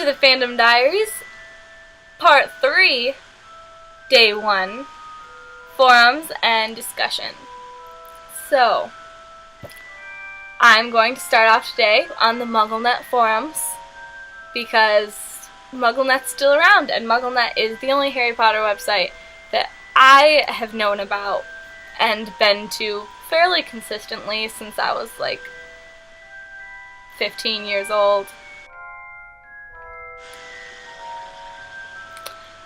the Fandom Diaries, Part 3, Day 1, Forums and Discussion. So, I'm going to start off today on the MuggleNet forums, because MuggleNet's still around, and MuggleNet is the only Harry Potter website that I have known about and been to fairly consistently since I was like 15 years old.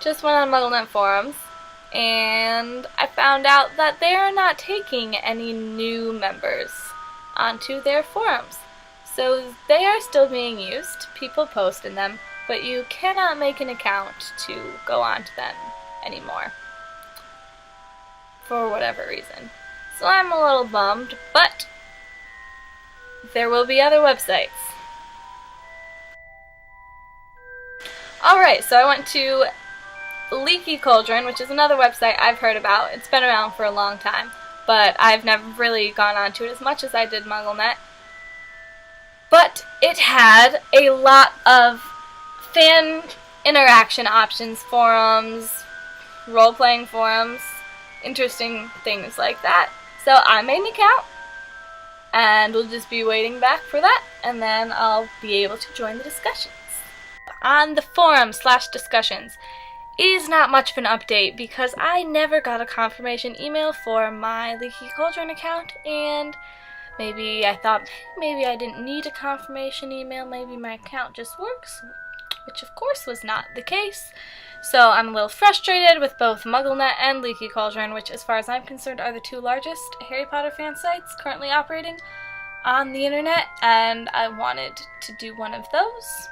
Just went on MuggleNet forums, and I found out that they are not taking any new members onto their forums. So they are still being used, people post in them, but you cannot make an account to go onto them anymore. For whatever reason. So I'm a little bummed, but there will be other websites. Alright, so I went to Leaky Cauldron, which is another website I've heard about. It's been around for a long time, but I've never really gone onto it as much as I did MuggleNet. But it had a lot of fan interaction options, forums, role-playing forums, interesting things like that. So I made an account, and we'll just be waiting back for that, and then I'll be able to join the discussions. On the forum/discussions is not much of an update because I never got a confirmation email for my Leaky Cauldron account, and maybe I thought maybe I didn't need a confirmation email, maybe my account just works, which of course was not the case. So I'm a little frustrated with both MuggleNet and Leaky Cauldron, which as far as I'm concerned are the two largest Harry Potter fan sites currently operating on the internet, and I wanted to do one of those,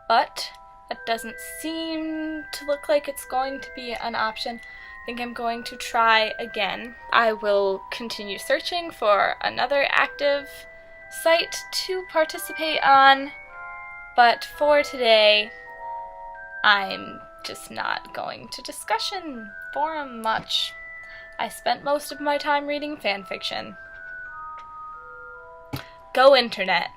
but that doesn't seem to look like it's going to be an option. I think I'm going to try again. I will continue searching for another active site to participate on, but for today, I'm just not going to discussion forum much. I spent most of my time reading fanfiction. Go internet.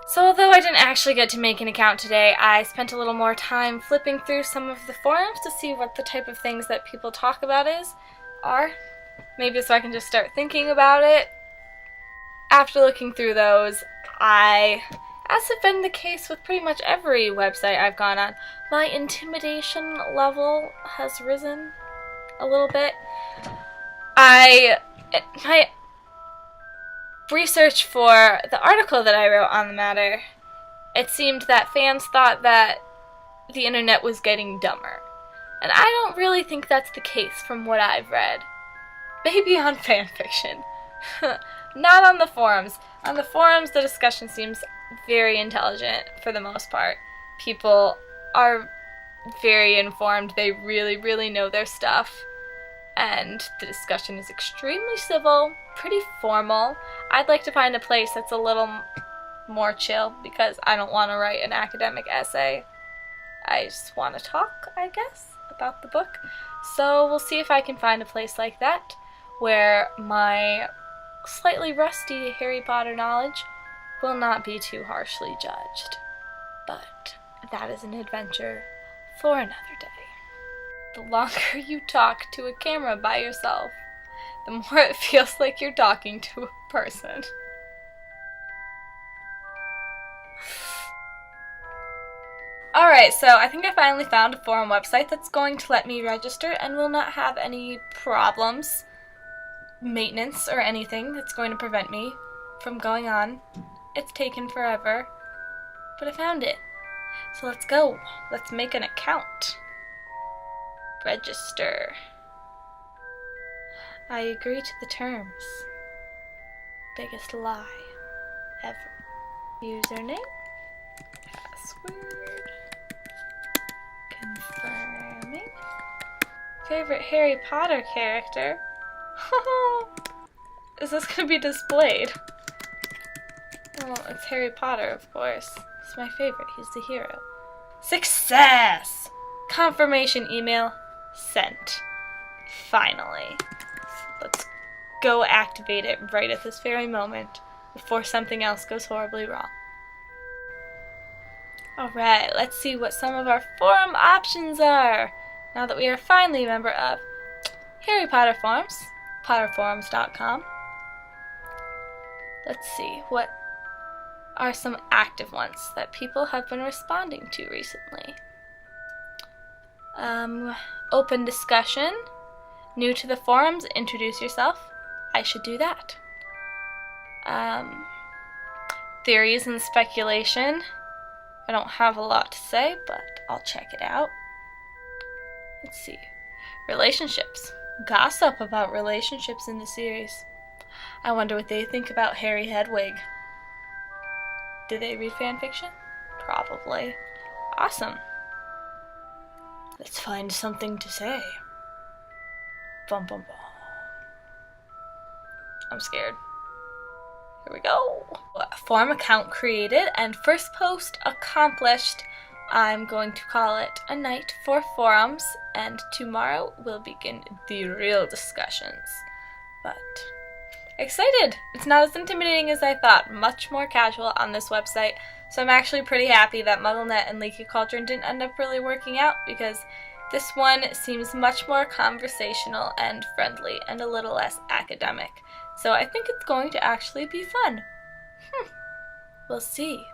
So although I didn't actually get to make an account today, I spent a little more time flipping through some of the forums to see what the type of things that people talk about are. Maybe so I can just start thinking about it. After looking through those, as has been the case with pretty much every website I've gone on, my intimidation level has risen a little bit. My research for the article that I wrote on the matter, it seemed that fans thought that the internet was getting dumber. And I don't really think that's the case from what I've read. Maybe on fanfiction. Not on the forums. On the forums, the discussion seems very intelligent for the most part. People are very informed. They really, really know their stuff. And the discussion is extremely civil, pretty formal. I'd like to find a place that's a little more chill because I don't want to write an academic essay. I just want to talk, I guess, about the book. So we'll see if I can find a place like that where my slightly rusty Harry Potter knowledge will not be too harshly judged. But that is an adventure for another day. The longer you talk to a camera by yourself, the more it feels like you're talking to a person. Alright, so I think I finally found a forum website that's going to let me register and will not have any problems, maintenance, or anything that's going to prevent me from going on. It's taken forever, but I found it. So let's go. Let's make an account. Register. I agree to the terms. Biggest lie ever. Username. Password. Confirming. Favorite Harry Potter character. Is this going to be displayed? Well, it's Harry Potter, of course. It's my favorite. He's the hero. Success! Confirmation email sent. Finally. Let's go activate it right at this very moment before something else goes horribly wrong. Alright, let's see what some of our forum options are now that we are finally a member of Harry Potter Forums, potterforums.com. Let's see, what are some active ones that people have been responding to recently? Open discussion. New to the forums, introduce yourself. I should do that. Theories and speculation. I don't have a lot to say, but I'll check it out. Let's see. Relationships. Gossip about relationships in the series. I wonder what they think about Harry Hedwig. Do they read fanfiction? Probably. Awesome. Let's find something to say. Bum bum bum. I'm scared. Here we go. Forum account created and first post accomplished. I'm going to call it a night for forums, and tomorrow we'll begin the real discussions. But excited! It's not as intimidating as I thought. Much more casual on this website. So I'm actually pretty happy that MuggleNet and Leaky Cauldron didn't end up really working out, because this one seems much more conversational and friendly and a little less academic. So I think it's going to actually be fun. We'll see.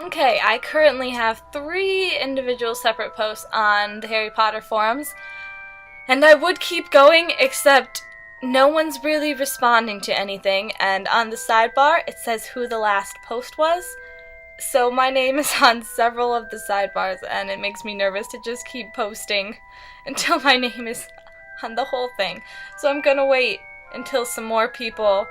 Okay, I currently have 3 individual separate posts on the Harry Potter forums, and I would keep going, except no one's really responding to anything, and on the sidebar it says who the last post was, so my name is on several of the sidebars, and it makes me nervous to just keep posting until my name is on the whole thing. So I'm gonna wait until some more people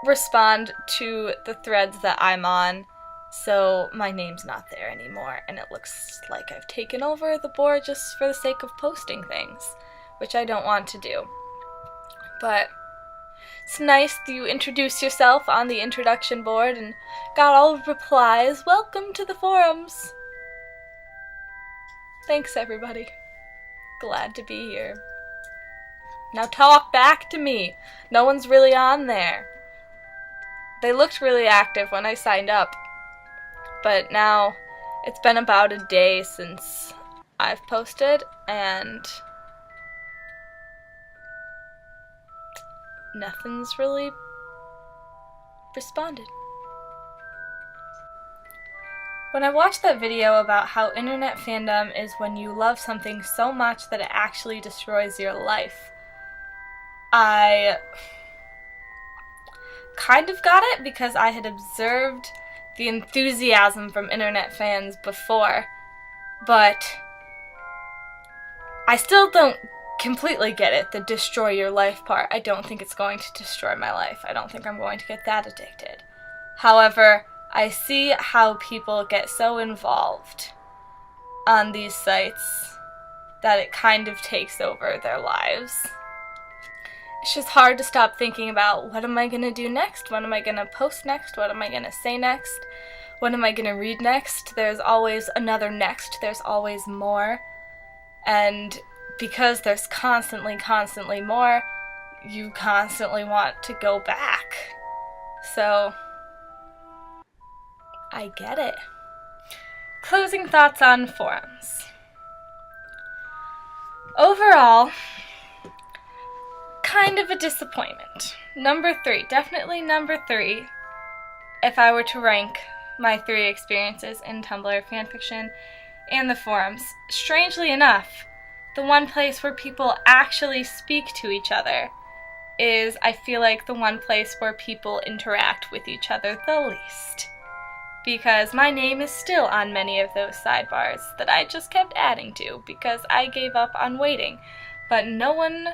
respond to the threads that I'm on, so my name's not there anymore, and it looks like I've taken over the board just for the sake of posting things, which I don't want to do. But it's nice that you introduce yourself on the introduction board and got all the replies. Welcome to the forums! Thanks, everybody. Glad to be here. Now talk back to me. No one's really on there. They looked really active when I signed up, but now it's been about a day since I've posted, and nothing's really responded. When I watched that video about how internet fandom is when you love something so much that it actually destroys your life, I kind of got it because I had observed the enthusiasm from internet fans before, but I still don't completely get it, the destroy your life part. I don't think it's going to destroy my life. I don't think I'm going to get that addicted. However, I see how people get so involved on these sites that it kind of takes over their lives. It's just hard to stop thinking about, what am I going to do next? What am I going to post next? What am I going to say next? What am I going to read next? There's always another next. There's always more. And because there's constantly more, you constantly want to go back. So I get it. Closing thoughts on forums. Overall, kind of a disappointment. Number 3, definitely number 3, if I were to rank my 3 experiences in Tumblr fanfiction and the forums. Strangely enough, the one place where people actually speak to each other is, I feel like, the one place where people interact with each other the least. Because my name is still on many of those sidebars that I just kept adding to because I gave up on waiting. But no one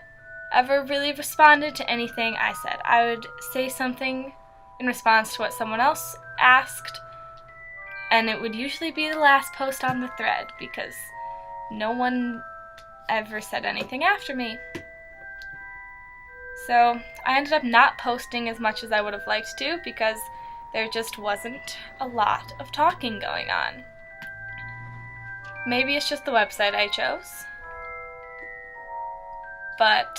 ever really responded to anything I said. I would say something in response to what someone else asked, and it would usually be the last post on the thread because no one ever said anything after me. So I ended up not posting as much as I would have liked to because there just wasn't a lot of talking going on. Maybe it's just the website I chose, but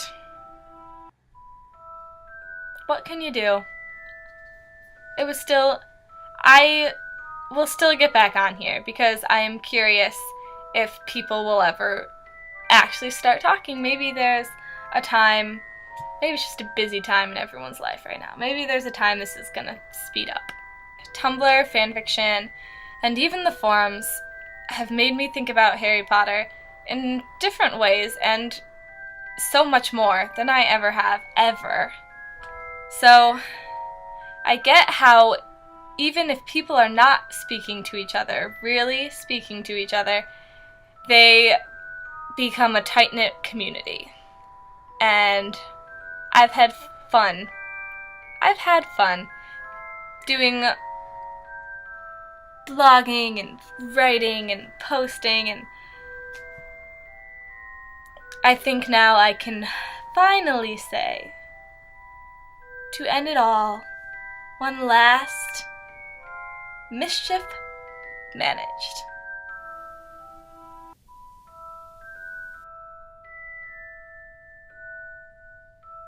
what can you do? It was still, I we'll still get back on here because I am curious if people will ever actually start talking. Maybe there's a time, maybe it's just a busy time in everyone's life right now. Maybe there's a time this is gonna speed up. Tumblr, fanfiction, and even the forums have made me think about Harry Potter in different ways and so much more than I ever have, ever. So, I get how even if people are not speaking to each other, really speaking to each other, they become a tight-knit community. And I've had fun. I've had fun doing blogging and writing and posting, and I think now I can finally say, to end it all, one last mischief managed.